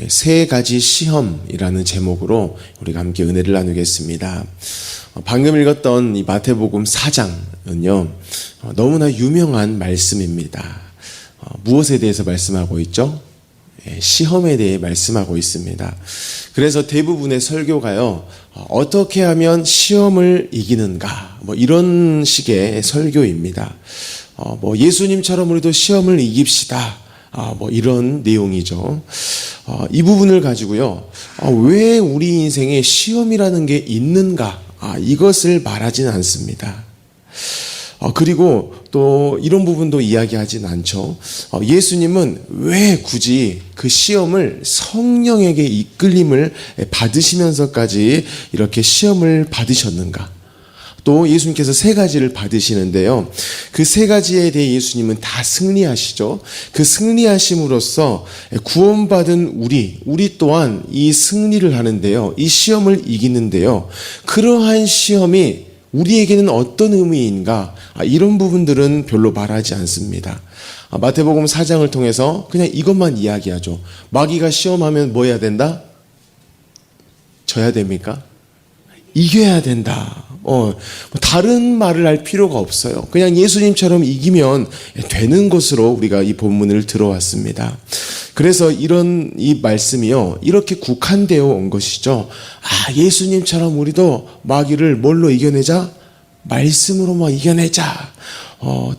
세 가지 시험이라는 제목으로 우리가 함께 은혜를 나누겠습니다. 방금 읽었던 이 마태복음 4장은요, 너무나 유명한 말씀입니다. 무엇에 대해서 말씀하고 있죠? 시험에 대해 말씀하고 있습니다. 그래서 대부분의 설교가요, 어떻게 하면 시험을 이기는가, 이런 식의 설교입니다. 예수님처럼 우리도 시험을 이깁시다. 이런 내용이죠. 이 부분을 가지고요, 왜 우리 인생에 시험이라는 게 있는가, 이것을 말하지는 않습니다. 그리고 또 이런 부분도 이야기하진 않죠. 예수님은 왜 굳이 그 시험을 성령에게 이끌림을 받으시면서까지 이렇게 시험을 받으셨는가? 또 예수님께서 세 가지를 받으시는데요, 그 세 가지에 대해 예수님은 다 승리하시죠. 그 승리하심으로써 구원받은 우리 또한 이 승리를 하는데요, 이 시험을 이기는데요, 그러한 시험이 우리에게는 어떤 의미인가, 이런 부분들은 별로 말하지 않습니다. 마태복음 4장을 통해서 그냥 이것만 이야기하죠. 마귀가 시험하면 뭐 해야 된다? 져야 됩니까? 이겨야 된다. 다른 말을 할 필요가 없어요. 그냥 예수님처럼 이기면 되는 것으로 우리가 이 본문을 들어왔습니다. 그래서 이 말씀이요, 이렇게 국한되어 온 것이죠. 예수님처럼 우리도 마귀를 뭘로 이겨내자? 말씀으로 이겨내자.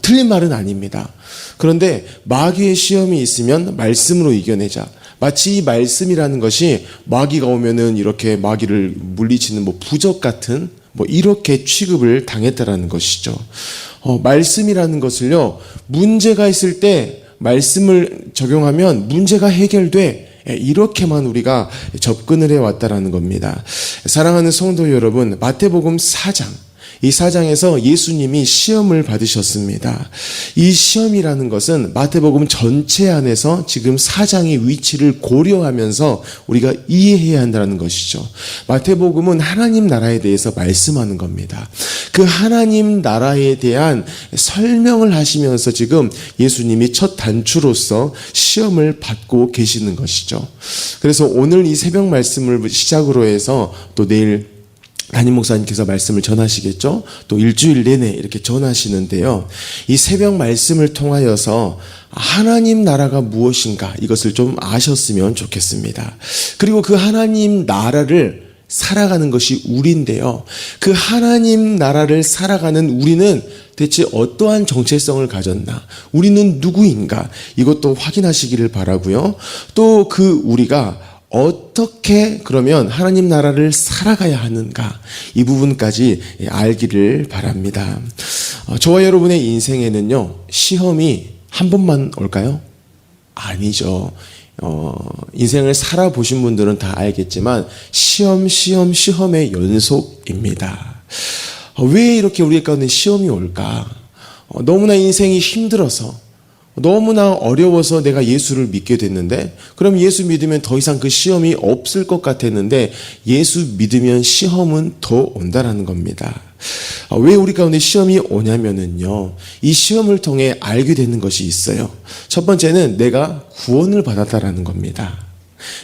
틀린 말은 아닙니다. 그런데 마귀의 시험이 있으면 말씀으로 이겨내자. 마치 이 말씀이라는 것이 마귀가 오면은 이렇게 마귀를 물리치는 부적 같은 이렇게 취급을 당했다라는 것이죠. 말씀이라는 것을요, 문제가 있을 때 말씀을 적용하면 문제가 해결돼. 이렇게만 우리가 접근을 해왔다라는 겁니다. 사랑하는 성도 여러분, 마태복음 4장, 이 4장에서 예수님이 시험을 받으셨습니다. 이 시험이라는 것은 마태복음 전체 안에서 지금 4장의 위치를 고려하면서 우리가 이해해야 한다는 것이죠. 마태복음은 하나님 나라에 대해서 말씀하는 겁니다. 그 하나님 나라에 대한 설명을 하시면서 지금 예수님이 첫 단추로서 시험을 받고 계시는 것이죠. 그래서 오늘 이 새벽 말씀을 시작으로 해서 또 내일 담임 목사님께서 말씀을 전하시겠죠? 또 일주일 내내 이렇게 전하시는데요, 이 새벽 말씀을 통하여서 하나님 나라가 무엇인가, 이것을 좀 아셨으면 좋겠습니다. 그리고 그 하나님 나라를 살아가는 것이 우리인데요, 그 하나님 나라를 살아가는 우리는 대체 어떠한 정체성을 가졌나, 우리는 누구인가, 이것도 확인하시기를 바라고요. 또 그 우리가 어떻게 그러면 하나님 나라를 살아가야 하는가, 이 부분까지 알기를 바랍니다. 저와 여러분의 인생에는요, 시험이 한 번만 올까요? 아니죠. 인생을 살아보신 분들은 다 알겠지만 시험의 연속입니다. 왜 이렇게 우리 가운데 시험이 올까? 너무나 인생이 힘들어서, 너무나 어려워서 내가 예수를 믿게 됐는데, 그럼 예수 믿으면 더 이상 그 시험이 없을 것 같았는데, 예수 믿으면 시험은 더 온다라는 겁니다. 왜 우리 가운데 시험이 오냐면은요, 이 시험을 통해 알게 되는 것이 있어요. 첫 번째는 내가 구원을 받았다라는 겁니다.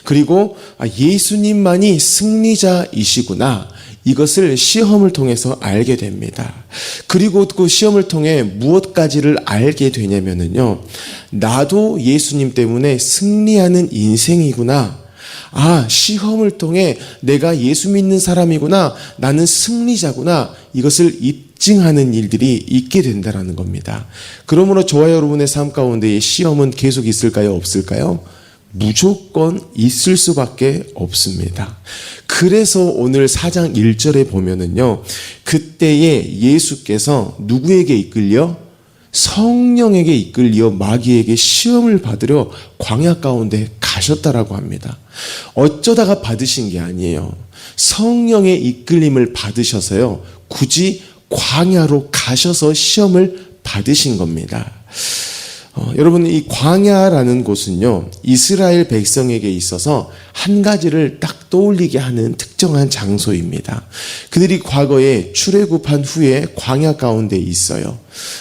그리고 예수님만이 승리자이시구나, 이것을 시험을 통해서 알게 됩니다. 그리고 그 시험을 통해 무엇까지를 알게 되냐면은요, 나도 예수님 때문에 승리하는 인생이구나. 시험을 통해 내가 예수 믿는 사람이구나, 나는 승리자구나, 이것을 입증하는 일들이 있게 된다는 겁니다. 그러므로 저와 여러분의 삶 가운데 시험은 계속 있을까요? 없을까요? 무조건 있을 수밖에 없습니다. 그래서 오늘 4장 1절에 보면은요, 그때에 예수께서 누구에게 이끌려? 성령에게 이끌려 마귀에게 시험을 받으려 광야 가운데 가셨다라고 합니다. 어쩌다가 받으신 게 아니에요. 성령의 이끌림을 받으셔서요, 굳이 광야로 가셔서 시험을 받으신 겁니다. 여러분, 이 광야라는 곳은요, 이스라엘 백성에게 있어서 한 가지를 딱 떠올리게 하는 특정한 장소입니다. 그들이 과거에 출애굽한 후에 광야 가운데 있어요.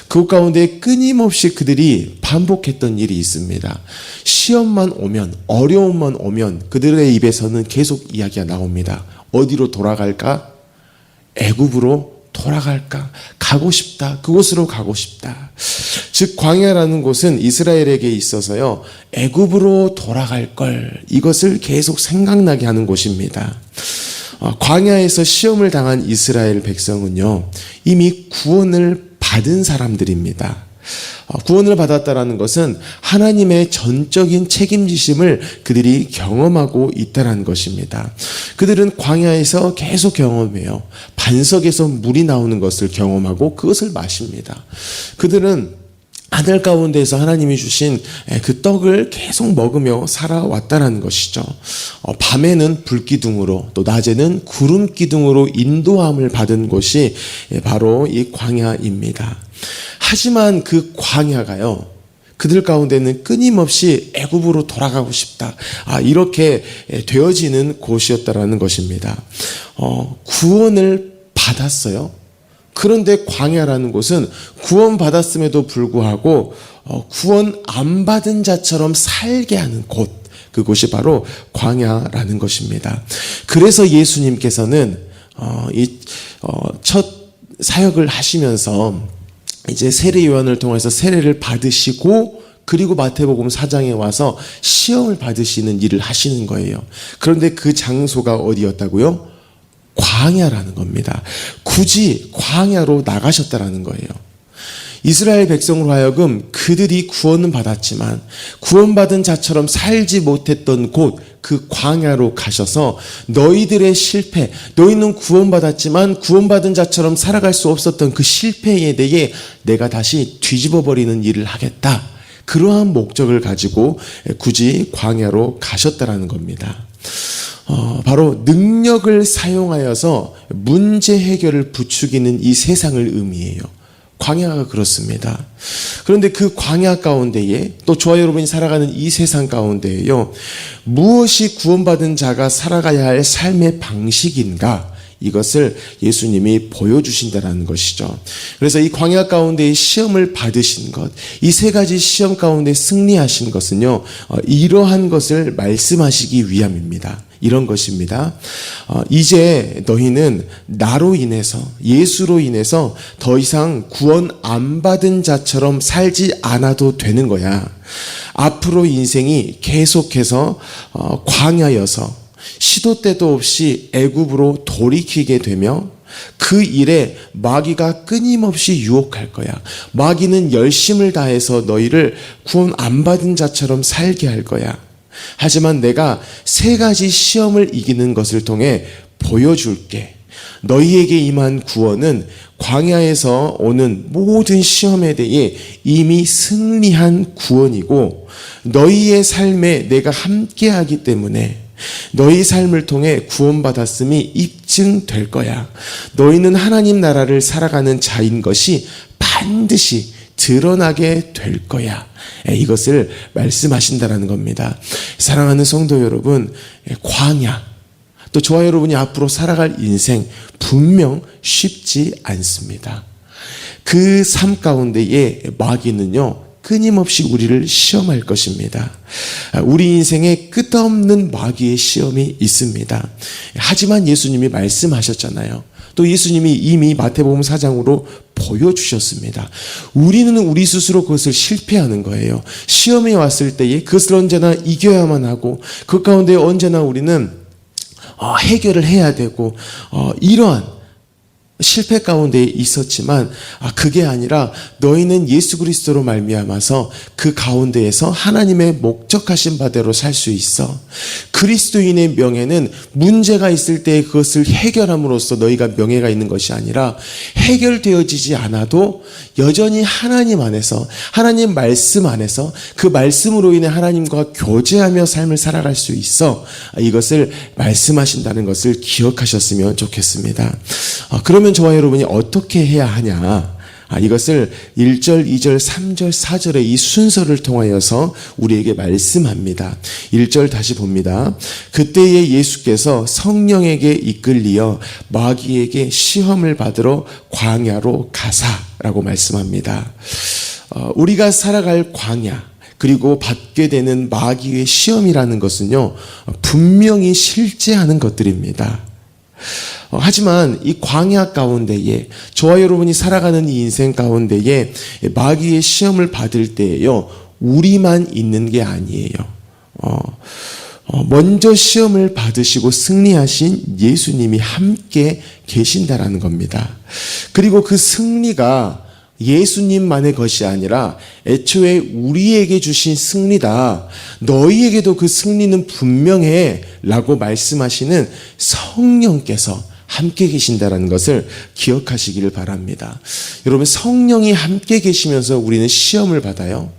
그 가운데 끊임없이 그들이 반복했던 일이 있습니다. 시험만 오면, 어려움만 오면 그들의 입에서는 계속 이야기가 나옵니다. 어디로 돌아갈까? 애굽으로 돌아갈까? 가고 싶다. 그곳으로 가고 싶다. 즉 광야라는 곳은 이스라엘에게 있어서요, 애굽으로 돌아갈 걸, 이것을 계속 생각나게 하는 곳입니다. 광야에서 시험을 당한 이스라엘 백성은요, 이미 구원을 받은 사람들입니다. 구원을 받았다라는 것은 하나님의 전적인 책임지심을 그들이 경험하고 있다는 것입니다. 그들은 광야에서 계속 경험해요. 반석에서 물이 나오는 것을 경험하고 그것을 마십니다. 그들은 하늘 가운데에서 하나님이 주신 그 떡을 계속 먹으며 살아왔다는 것이죠. 밤에는 불기둥으로, 또 낮에는 구름기둥으로 인도함을 받은 곳이 바로 이 광야입니다. 하지만 그 광야가요, 그들 가운데는 끊임없이 애굽으로 돌아가고 싶다, 이렇게 되어지는 곳이었다라는 것입니다. 구원을 받았어요. 그런데 광야라는 곳은 구원받았음에도 불구하고 구원 안 받은 자처럼 살게 하는 곳, 그곳이 바로 광야라는 것입니다. 그래서 예수님께서는 첫 사역을 하시면서 이제 세례 요한을 통해서 세례를 받으시고, 그리고 마태복음 4장에 와서 시험을 받으시는 일을 하시는 거예요. 그런데 그 장소가 어디였다고요? 광야라는 겁니다. 굳이 광야로 나가셨다라는 거예요. 이스라엘 백성으로 하여금 그들이 구원은 받았지만 구원받은 자처럼 살지 못했던 곳, 그 광야로 가셔서 너희들의 실패, 너희는 구원받았지만 구원받은 자처럼 살아갈 수 없었던 그 실패에 대해 내가 다시 뒤집어버리는 일을 하겠다, 그러한 목적을 가지고 굳이 광야로 가셨다라는 겁니다. 바로 능력을 사용하여서 문제 해결을 부추기는 이 세상을 의미해요. 광야가 그렇습니다. 그런데 그 광야 가운데에, 또 저와 여러분이 살아가는 이 세상 가운데에요, 무엇이 구원받은 자가 살아가야 할 삶의 방식인가, 이것을 예수님이 보여주신다는 것이죠. 그래서 이 광야 가운데의 시험을 받으신 것, 이 세 가지 시험 가운데 승리하신 것은요, 이러한 것을 말씀하시기 위함입니다. 이런 것입니다. 이제 너희는 나로 인해서, 예수로 인해서 더 이상 구원 안 받은 자처럼 살지 않아도 되는 거야. 앞으로 인생이 계속해서 광야여서 시도 때도 없이 애굽으로 돌이키게 되며 그 일에 마귀가 끊임없이 유혹할 거야. 마귀는 열심을 다해서 너희를 구원 안 받은 자처럼 살게 할 거야. 하지만 내가 세 가지 시험을 이기는 것을 통해 보여줄게. 너희에게 임한 구원은 광야에서 오는 모든 시험에 대해 이미 승리한 구원이고, 너희의 삶에 내가 함께하기 때문에 너희 삶을 통해 구원받았음이 입증될 거야. 너희는 하나님 나라를 살아가는 자인 것이 반드시 드러나게 될 거야. 이것을 말씀하신다라는 겁니다. 사랑하는 성도 여러분, 광야, 또 저와 여러분이 앞으로 살아갈 인생 분명 쉽지 않습니다. 그 삶 가운데에 마귀는요, 끊임없이 우리를 시험할 것입니다. 우리 인생에 끝없는 마귀의 시험이 있습니다. 하지만 예수님이 말씀하셨잖아요. 또 예수님이 이미 마태복음 4장으로 보여주셨습니다. 우리는 우리 스스로 그것을 실패하는 거예요. 시험이 왔을 때에 그것을 언제나 이겨야만 하고, 그 가운데 언제나 우리는 해결을 해야 되고, 이러한 실패 가운데 있었지만 그게 아니라 너희는 예수 그리스도로 말미암아서 그 가운데에서 하나님의 목적하신 바대로 살 수 있어. 그리스도인의 명예는 문제가 있을 때 그것을 해결함으로써 너희가 명예가 있는 것이 아니라, 해결되어지지 않아도 여전히 하나님 안에서, 하나님 말씀 안에서 그 말씀으로 인해 하나님과 교제하며 삶을 살아갈 수 있어. 이것을 말씀하신다는 것을 기억하셨으면 좋겠습니다. 그러면 저와 여러분이 어떻게 해야 하냐? 이것을 1절, 2절, 3절, 4절의 이 순서를 통하여서 우리에게 말씀합니다. 1절 다시 봅니다. 그때에 예수께서 성령에게 이끌리어 마귀에게 시험을 받으러 광야로 가사라고 말씀합니다. 우리가 살아갈 광야, 그리고 받게 되는 마귀의 시험이라는 것은요, 분명히 실제하는 것들입니다. 하지만 이 광야 가운데에, 저와 여러분이 살아가는 이 인생 가운데에 마귀의 시험을 받을 때에요, 우리만 있는 게 아니에요. 먼저 시험을 받으시고 승리하신 예수님이 함께 계신다라는 겁니다. 그리고 그 승리가 예수님만의 것이 아니라 애초에 우리에게 주신 승리다. 너희에게도 그 승리는 분명해 라고 말씀하시는 성령께서 함께 계신다는 것을 기억하시기를 바랍니다. 여러분, 성령이 함께 계시면서 우리는 시험을 받아요.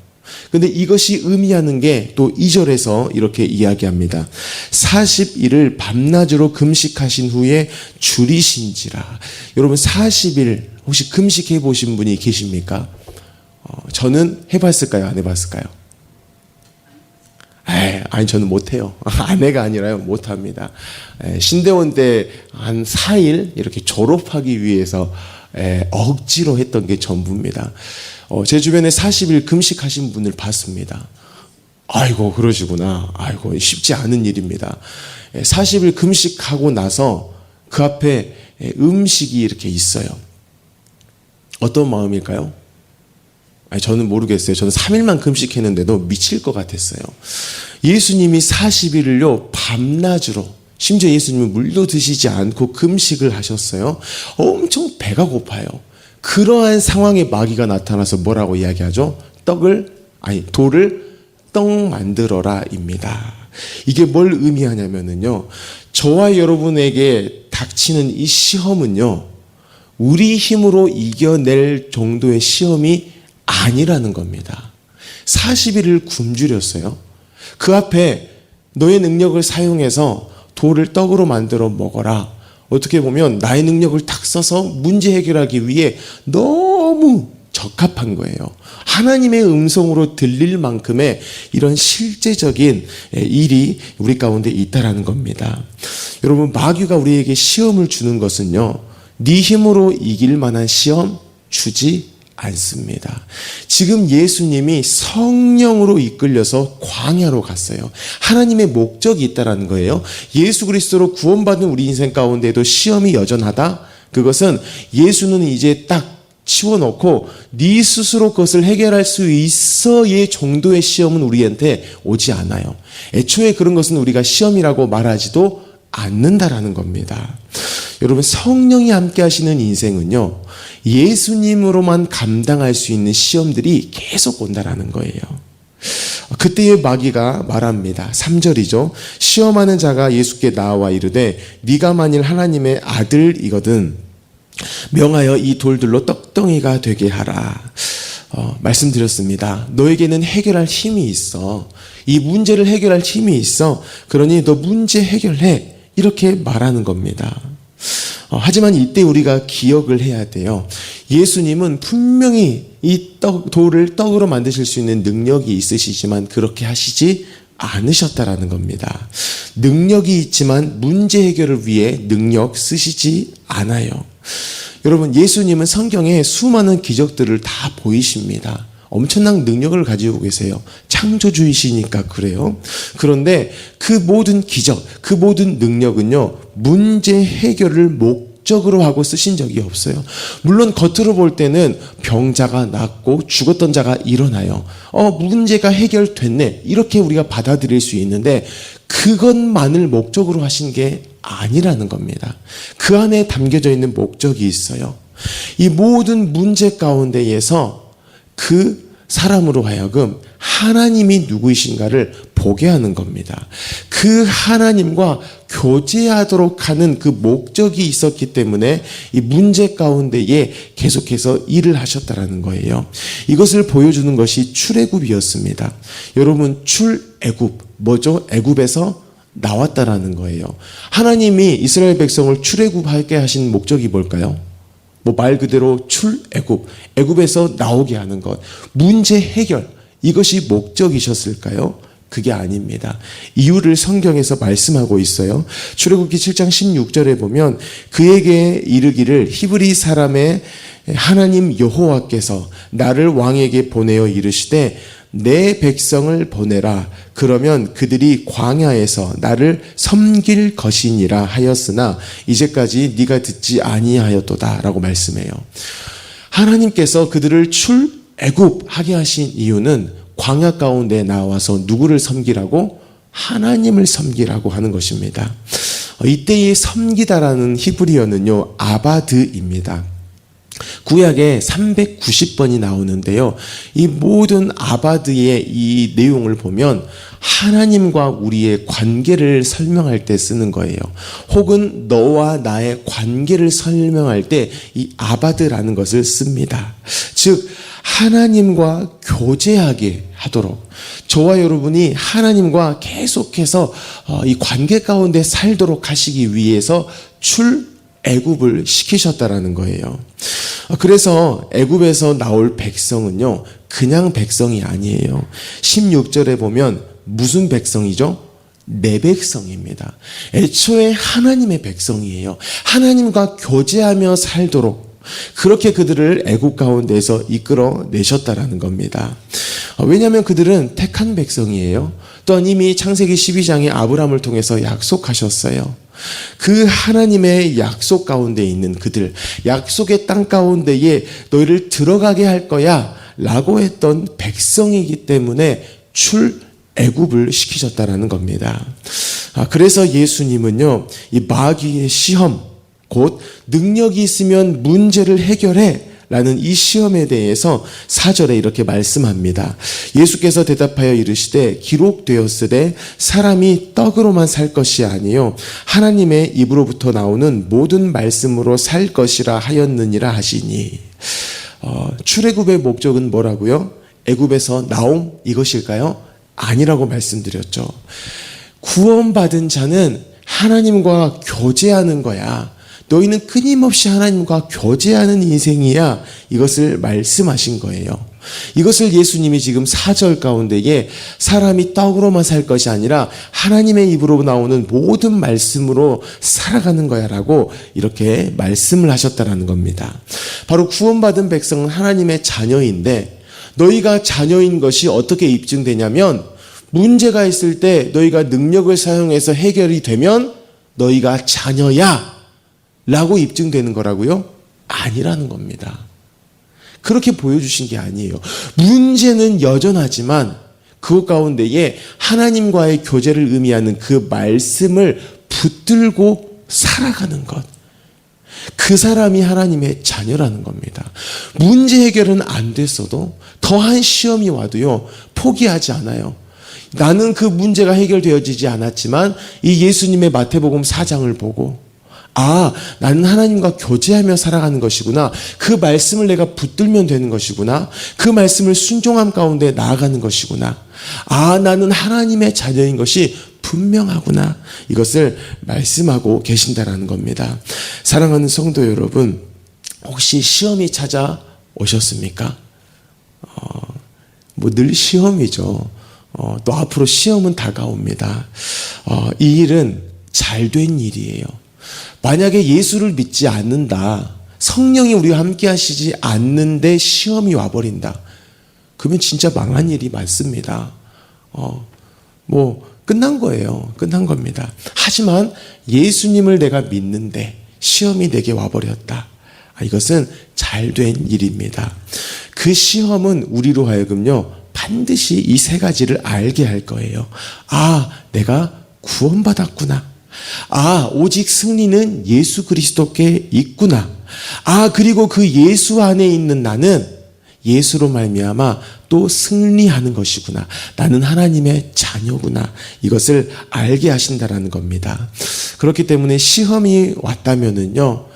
근데 이것이 의미하는 게 또 2절에서 이렇게 이야기합니다. 40일을 밤낮으로 금식하신 후에 줄이신지라. 여러분, 40일 혹시 금식해 보신 분이 계십니까? 저는 해봤을까요? 안 해봤을까요? 아니, 저는 못해요. 아내가 아니라요, 못합니다. 신대원 때 한 4일 이렇게 졸업하기 위해서 억지로 했던 게 전부입니다. 제 주변에 40일 금식하신 분을 봤습니다. 아이고, 그러시구나. 아이고, 쉽지 않은 일입니다. 40일 금식하고 나서 그 앞에 음식이 이렇게 있어요. 어떤 마음일까요? 저는 모르겠어요. 저는 3일만 금식했는데도 미칠 것 같았어요. 예수님이 40일을요, 밤낮으로, 심지어 예수님은 물도 드시지 않고 금식을 하셨어요. 엄청 배가 고파요. 그러한 상황에 마귀가 나타나서 뭐라고 이야기하죠? 돌을 떡 만들어라입니다. 이게 뭘 의미하냐면요, 저와 여러분에게 닥치는 이 시험은요, 우리 힘으로 이겨낼 정도의 시험이 아니라는 겁니다. 40일을 굶주렸어요. 그 앞에 너의 능력을 사용해서 돌을 떡으로 만들어 먹어라. 어떻게 보면 나의 능력을 탁 써서 문제 해결하기 위해 너무 적합한 거예요. 하나님의 음성으로 들릴 만큼의 이런 실제적인 일이 우리 가운데 있다라는 겁니다. 여러분, 마귀가 우리에게 시험을 주는 것은요, 네 힘으로 이길 만한 시험 주지 않습니다. 지금 예수님이 성령으로 이끌려서 광야로 갔어요. 하나님의 목적이 있다라는 거예요. 예수 그리스도로 구원받은 우리 인생 가운데도 시험이 여전하다? 그것은 예수는 이제 딱 치워놓고 네 스스로 그것을 해결할 수 있어의 정도의 시험은 우리한테 오지 않아요. 애초에 그런 것은 우리가 시험이라고 말하지도 않는다라는 겁니다. 여러분, 성령이 함께 하시는 인생은요, 예수님으로만 감당할 수 있는 시험들이 계속 온다라는 거예요. 그때의 마귀가 말합니다. 3절이죠. 시험하는 자가 예수께 나와 이르되 네가 만일 하나님의 아들이거든 명하여 이 돌들로 떡덩이가 되게 하라. 말씀드렸습니다. 너에게는 해결할 힘이 있어. 이 문제를 해결할 힘이 있어. 그러니 너 문제 해결해. 이렇게 말하는 겁니다. 하지만 이때 우리가 기억을 해야 돼요. 예수님은 분명히 이 돌을 떡으로 만드실 수 있는 능력이 있으시지만 그렇게 하시지 않으셨다라는 겁니다. 능력이 있지만 문제 해결을 위해 능력 쓰시지 않아요. 여러분, 예수님은 성경에 수많은 기적들을 다 보이십니다. 엄청난 능력을 가지고 계세요. 창조주이시니까 그래요. 그런데 그 모든 기적, 그 모든 능력은요, 문제 해결을 목적으로 하고 쓰신 적이 없어요. 물론 겉으로 볼 때는 병자가 낫고 죽었던 자가 일어나요. 문제가 해결됐네. 이렇게 우리가 받아들일 수 있는데 그것만을 목적으로 하신 게 아니라는 겁니다. 그 안에 담겨져 있는 목적이 있어요. 이 모든 문제 가운데에서 그 사람으로 하여금 하나님이 누구이신가를 보게 하는 겁니다. 그 하나님과 교제하도록 하는 그 목적이 있었기 때문에 이 문제 가운데에 계속해서 일을 하셨다라는 거예요. 이것을 보여주는 것이 출애굽이었습니다. 여러분, 출애굽 뭐죠? 애굽에서 나왔다라는 거예요. 하나님이 이스라엘 백성을 출애굽하게 하신 목적이 뭘까요? 뭐 말 그대로 출애굽, 애굽에서 나오게 하는 것, 문제 해결, 이것이 목적이셨을까요? 그게 아닙니다. 이유를 성경에서 말씀하고 있어요. 출애굽기 7장 16절에 보면 그에게 이르기를 히브리 사람의 하나님 여호와께서 나를 왕에게 보내어 이르시되 내 백성을 보내라. 그러면 그들이 광야에서 나를 섬길 것이니라 하였으나 이제까지 네가 듣지 아니하였도다 라고 말씀해요. 하나님께서 그들을 출애굽하게 하신 이유는 광야 가운데 나와서 누구를 섬기라고? 하나님을 섬기라고 하는 것입니다. 이때의 섬기다라는 히브리어는요, 아바드입니다. 구약에 390번이 나오는데요. 이 모든 아바드의 이 내용을 보면 하나님과 우리의 관계를 설명할 때 쓰는 거예요. 혹은 너와 나의 관계를 설명할 때 이 아바드라는 것을 씁니다. 즉 하나님과 교제하게 하도록, 저와 여러분이 하나님과 계속해서 이 관계 가운데 살도록 하시기 위해서 출애굽을 시키셨다라는 거예요. 그래서 애굽에서 나올 백성은요, 그냥 백성이 아니에요. 16절에 보면 무슨 백성이죠? 내 백성입니다. 애초에 하나님의 백성이에요. 하나님과 교제하며 살도록 그렇게 그들을 애굽 가운데서 이끌어 내셨다라는 겁니다. 왜냐하면 그들은 택한 백성이에요. 또한 이미 창세기 12장에 아브라함을 통해서 약속하셨어요. 그 하나님의 약속 가운데 있는 그들, 약속의 땅 가운데에 너희를 들어가게 할 거야 라고 했던 백성이기 때문에 출애굽을 시키셨다라는 겁니다. 그래서 예수님은요, 이 마귀의 시험, 곧 능력이 있으면 문제를 해결해 라는 이 시험에 대해서 4절에 이렇게 말씀합니다. 예수께서 대답하여 이르시되 기록되었으되 사람이 떡으로만 살 것이 아니요 하나님의 입으로부터 나오는 모든 말씀으로 살 것이라 하였느니라 하시니, 출애굽의 목적은 뭐라고요? 애굽에서 나옴 이것일까요? 아니라고 말씀드렸죠. 구원받은 자는 하나님과 교제하는 거야. 너희는 끊임없이 하나님과 교제하는 인생이야. 이것을 말씀하신 거예요. 이것을 예수님이 지금 4절 가운데에 사람이 떡으로만 살 것이 아니라 하나님의 입으로 나오는 모든 말씀으로 살아가는 거야 라고 이렇게 말씀을 하셨다는 겁니다. 바로 구원받은 백성은 하나님의 자녀인데, 너희가 자녀인 것이 어떻게 입증되냐면 문제가 있을 때 너희가 능력을 사용해서 해결이 되면 너희가 자녀야 라고 입증되는 거라고요? 아니라는 겁니다. 그렇게 보여주신 게 아니에요. 문제는 여전하지만 그 가운데에 하나님과의 교제를 의미하는 그 말씀을 붙들고 살아가는 것, 그 사람이 하나님의 자녀라는 겁니다. 문제 해결은 안 됐어도, 더한 시험이 와도요 포기하지 않아요. 나는 그 문제가 해결되어지지 않았지만 이 예수님의 마태복음 4장을 보고, 나는 하나님과 교제하며 살아가는 것이구나. 그 말씀을 내가 붙들면 되는 것이구나. 그 말씀을 순종함 가운데 나아가는 것이구나. 나는 하나님의 자녀인 것이 분명하구나. 이것을 말씀하고 계신다라는 겁니다. 사랑하는 성도 여러분, 혹시 시험이 찾아오셨습니까? 늘 시험이죠. 또 앞으로 시험은 다가옵니다. 이 일은 잘된 일이에요. 만약에 예수를 믿지 않는다, 성령이 우리와 함께 하시지 않는데 시험이 와버린다, 그러면 진짜 망한 일이 많습니다. 끝난 거예요. 끝난 겁니다. 하지만 예수님을 내가 믿는데 시험이 내게 와버렸다. 이것은 잘된 일입니다. 그 시험은 우리로 하여금요, 반드시 이 세 가지를 알게 할 거예요. 내가 구원받았구나. 오직 승리는 예수 그리스도께 있구나. 그리고 그 예수 안에 있는 나는 예수로 말미암아 또 승리하는 것이구나. 나는 하나님의 자녀구나. 이것을 알게 하신다라는 겁니다. 그렇기 때문에 시험이 왔다면은요,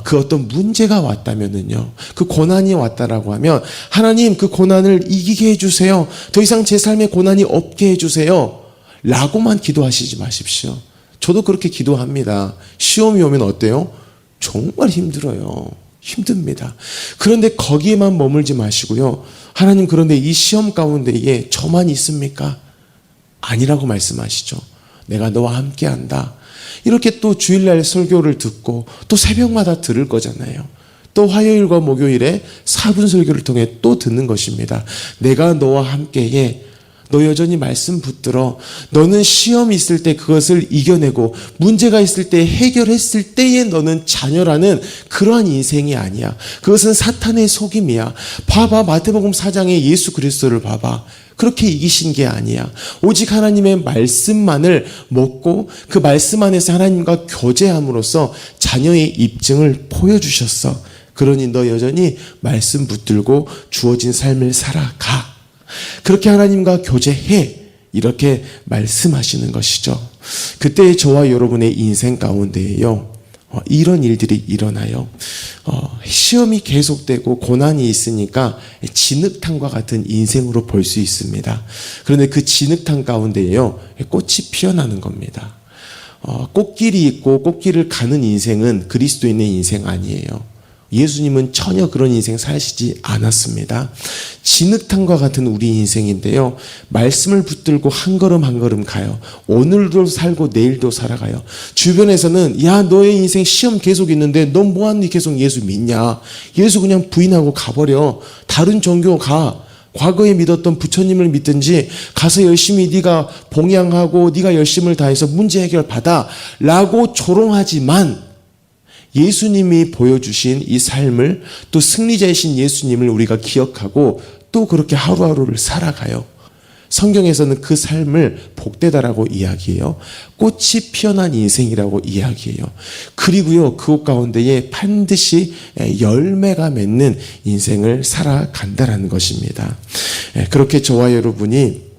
그 어떤 문제가 왔다면은요, 그 고난이 왔다라고 하면 하나님 그 고난을 이기게 해주세요. 더 이상 제 삶에 고난이 없게 해주세요. 라고만 기도하시지 마십시오. 저도 그렇게 기도합니다. 시험이 오면 어때요? 정말 힘들어요. 힘듭니다. 그런데 거기에만 머물지 마시고요. 하나님, 그런데 이 시험 가운데에 저만 있습니까? 아니라고 말씀하시죠. 내가 너와 함께 한다. 이렇게 또 주일날 설교를 듣고 또 새벽마다 들을 거잖아요. 또 화요일과 목요일에 4분 설교를 통해 또 듣는 것입니다. 내가 너와 함께해. 너 여전히 말씀 붙들어. 너는 시험이 있을 때 그것을 이겨내고 문제가 있을 때 해결했을 때에 너는 자녀라는 그러한 인생이 아니야. 그것은 사탄의 속임이야. 봐봐, 마태복음 4장에 예수 그리스도를 봐봐. 그렇게 이기신 게 아니야. 오직 하나님의 말씀만을 먹고 그 말씀 안에서 하나님과 교제함으로써 자녀의 입증을 보여주셨어. 그러니 너 여전히 말씀 붙들고 주어진 삶을 살아가. 그렇게 하나님과 교제해. 이렇게 말씀하시는 것이죠. 그때 저와 여러분의 인생 가운데에요, 이런 일들이 일어나요. 시험이 계속되고 고난이 있으니까 진흙탕과 같은 인생으로 볼 수 있습니다. 그런데 그 진흙탕 가운데에요, 꽃이 피어나는 겁니다. 꽃길이 있고 꽃길을 가는 인생은 그리스도인의 인생 아니에요. 예수님은 전혀 그런 인생 사시지 않았습니다. 진흙탕과 같은 우리 인생인데요, 말씀을 붙들고 한 걸음 한 걸음 가요. 오늘도 살고 내일도 살아가요. 주변에서는 야, 너의 인생 시험 계속 있는데 넌 뭐하니 계속 예수 믿냐? 예수 그냥 부인하고 가버려. 다른 종교 가. 과거에 믿었던 부처님을 믿든지 가서 열심히 네가 봉양하고 네가 열심을 다해서 문제 해결 받아 라고 조롱하지만, 예수님이 보여주신 이 삶을, 또 승리자이신 예수님을 우리가 기억하고 또 그렇게 하루하루를 살아가요. 성경에서는 그 삶을 복되다라고 이야기해요. 꽃이 피어난 인생이라고 이야기해요. 그리고요, 그곳 가운데에 반드시 열매가 맺는 인생을 살아간다라는 것입니다. 그렇게 저와 여러분이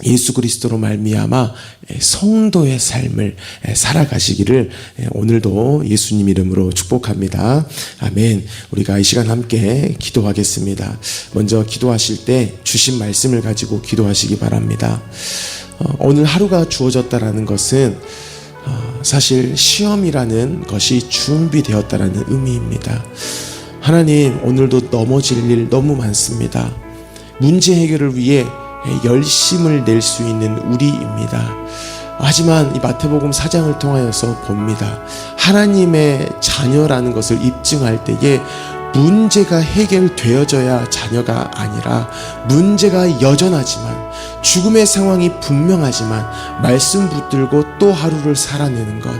예수 그리스도로 말미암아 성도의 삶을 살아가시기를 오늘도 예수님 이름으로 축복합니다. 아멘. 우리가 이 시간 함께 기도하겠습니다. 먼저 기도하실 때 주신 말씀을 가지고 기도하시기 바랍니다. 오늘 하루가 주어졌다라는 것은 사실 시험이라는 것이 준비되었다라는 의미입니다. 하나님, 오늘도 넘어질 일 너무 많습니다. 문제 해결을 위해 열심을 낼 수 있는 우리입니다. 하지만 이 마태복음 4장을 통하여서 봅니다. 하나님의 자녀라는 것을 입증할 때에 문제가 해결되어져야 자녀가 아니라, 문제가 여전하지만, 죽음의 상황이 분명하지만 말씀 붙들고 또 하루를 살아내는 것,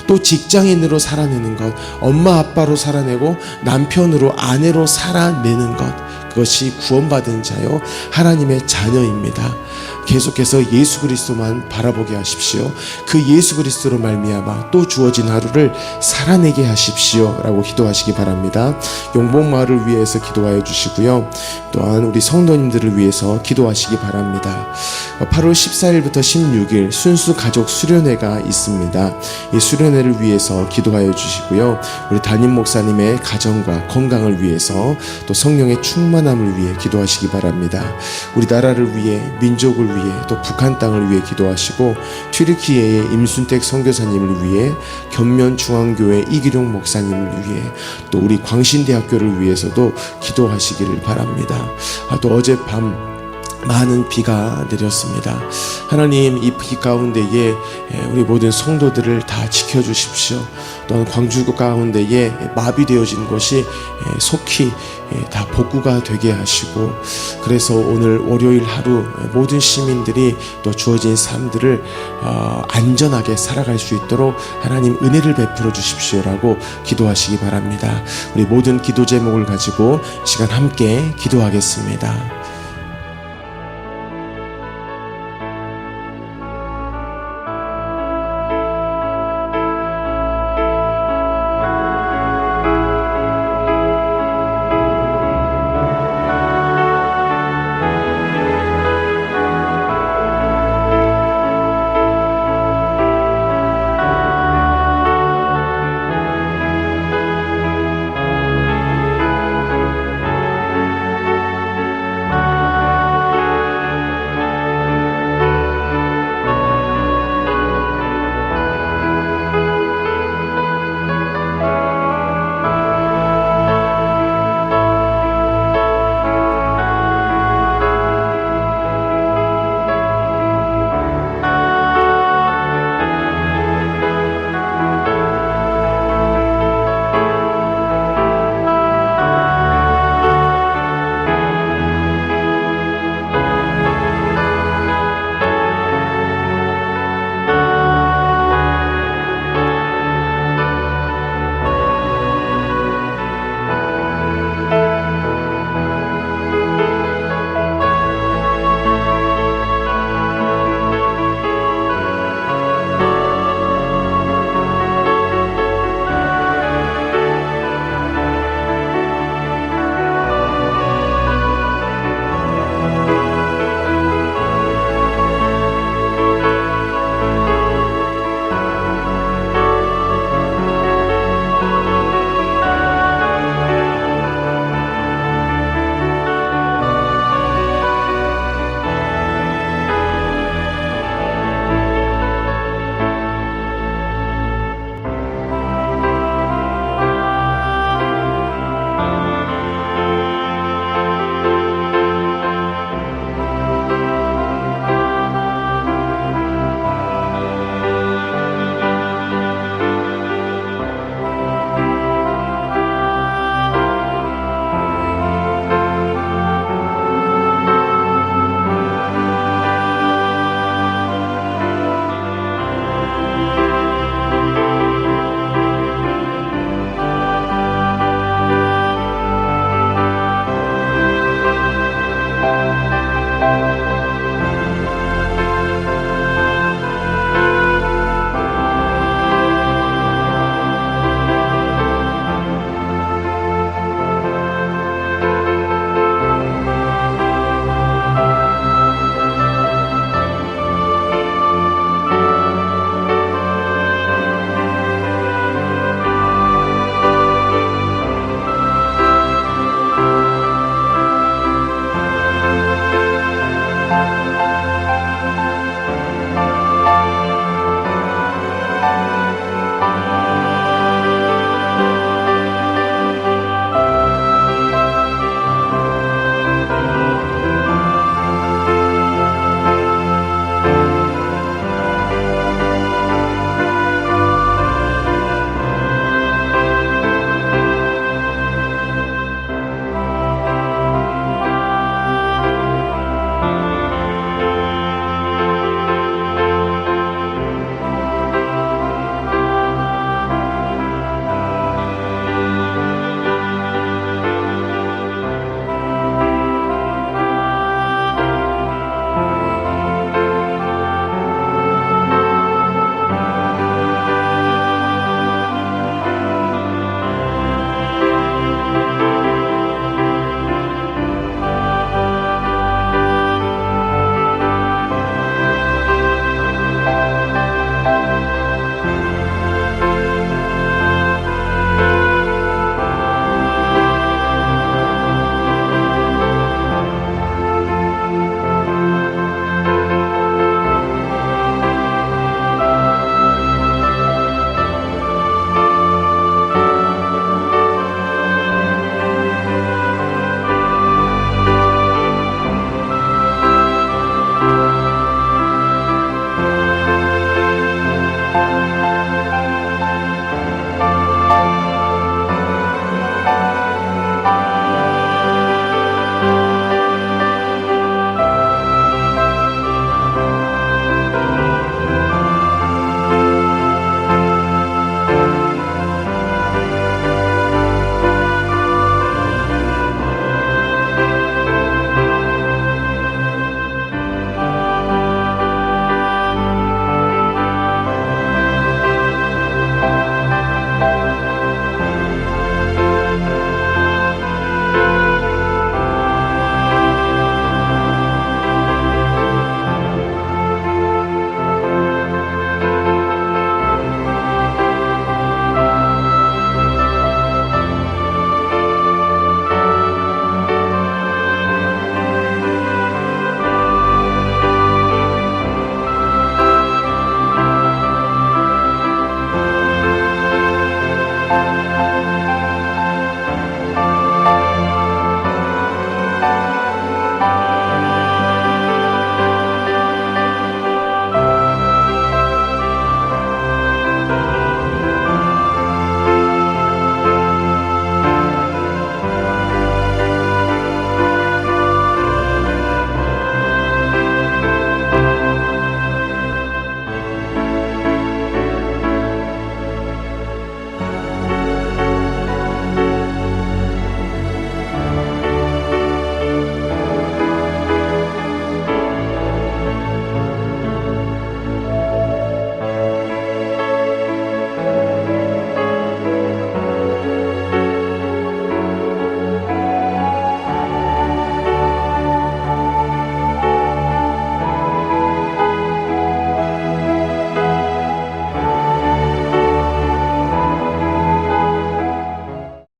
또 직장인으로 살아내는 것, 엄마 아빠로 살아내고 남편으로 아내로 살아내는 것, 그것이 구원받은 자요 하나님의 자녀입니다. 계속해서 예수 그리스도만 바라보게 하십시오. 그 예수 그리스도로 말미암아 또 주어진 하루를 살아내게 하십시오 라고 기도하시기 바랍니다. 용복마을을 위해서 기도하여 주시고요, 또한 우리 성도님들을 위해서 기도하시기 바랍니다. 8월 14일부터 16일 순수 가족 수련회가 있습니다. 이 수련회를 위해서 기도하여 주시고요, 우리 담임 목사님의 가정과 건강을 위해서, 또 성령의 충만함을 위해 기도하시기 바랍니다. 우리 나라를 위해, 민족을 위해, 또 북한 땅을 위해 기도하시고, 튀르키예의 임순택 선교사님을 위해, 견면중앙교회 이기룡 목사님을 위해, 또 우리 광신대학교를 위해서도 기도하시기를 바랍니다. 또 어젯밤 많은 비가 내렸습니다. 하나님, 이 비 가운데에 우리 모든 성도들을 다 지켜주십시오. 또한 광주 가운데에 마비되어진 것이 속히 다 복구가 되게 하시고, 그래서 오늘 월요일 하루 모든 시민들이 또 주어진 삶들을 안전하게 살아갈 수 있도록 하나님 은혜를 베풀어 주십시오라고 기도하시기 바랍니다. 우리 모든 기도 제목을 가지고 시간 함께 기도하겠습니다.